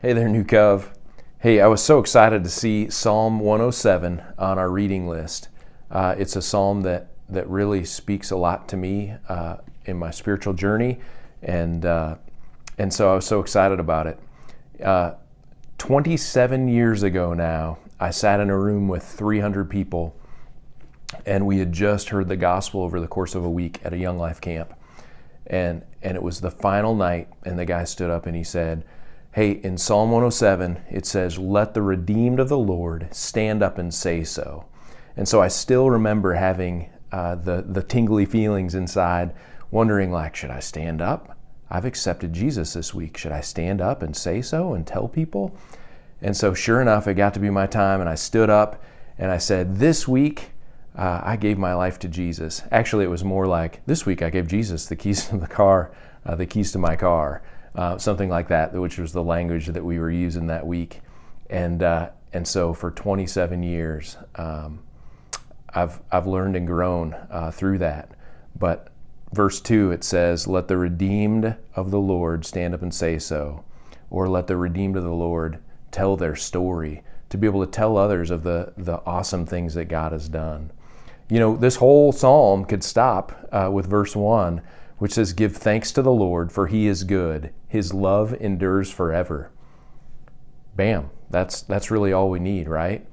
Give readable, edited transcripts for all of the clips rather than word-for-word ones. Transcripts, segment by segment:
Hey there, New Cove. Hey, I was so excited to see Psalm 107 on our reading list. It's a psalm that really speaks a lot to me in my spiritual journey, and so I was so excited about it. 27 years ago now, I sat in a room with 300 people, and we had just heard the gospel over the course of a week at a Young Life camp. And it was the final night, and the guy stood up and he said, hey, in Psalm 107, it says, let the redeemed of the Lord stand up and say so. And so I still remember having the tingly feelings inside, wondering like, should I stand up? I've accepted Jesus this week. Should I stand up and say so and tell people? And so sure enough, it got to be my time, and I stood up and I said, this week, I gave my life to Jesus. Actually, it was more like, this week I gave Jesus the keys to the car, the keys to my car. Something like that, which was the language that we were using that week. And so for 27 years, I've learned and grown through that. But verse 2, it says, let the redeemed of the Lord stand up and say so, or let the redeemed of the Lord tell their story, to be able to tell others of the awesome things that God has done. You know, this whole psalm could stop with verse 1, which says, give thanks to the Lord, for he is good. His love endures forever. Bam. That's really all we need, right?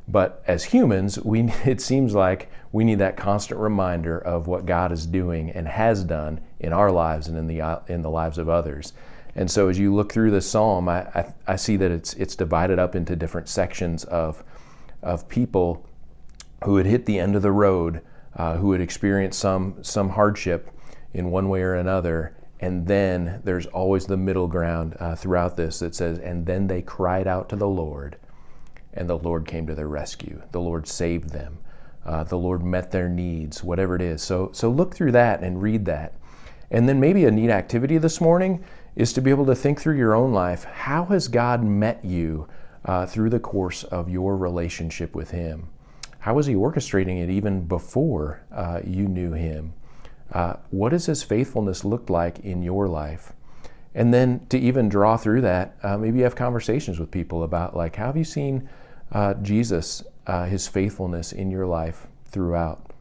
But as humans, it seems like we need that constant reminder of what God is doing and has done in our lives and in the lives of others. And so as you look through this psalm, I see that it's divided up into different sections of people who had hit the end of the road, who had experienced some hardship in one way or another. And then there's always the middle ground throughout this that says, and then they cried out to the Lord, and the Lord came to their rescue. The Lord saved them. The Lord met their needs, whatever it is. So look through that and read that. And then maybe a neat activity this morning is to be able to think through your own life. How has God met you through the course of your relationship with Him? How was He orchestrating it even before you knew Him? What does His faithfulness look like in your life? And then to even draw through that, maybe you have conversations with people about like, how have you seen Jesus, His faithfulness in your life throughout?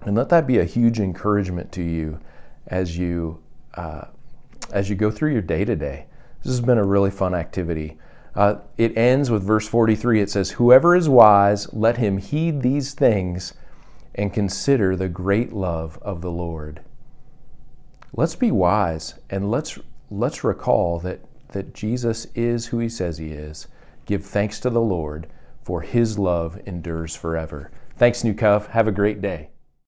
And let that be a huge encouragement to you as you go through your day-to-day. This has been a really fun activity. It ends with verse 43. It says, whoever is wise, let him heed these things and consider the great love of the Lord. Let's be wise, and let's recall that Jesus is who He says He is. Give thanks to the Lord, for His love endures forever. Thanks, New Cove. Have a great day.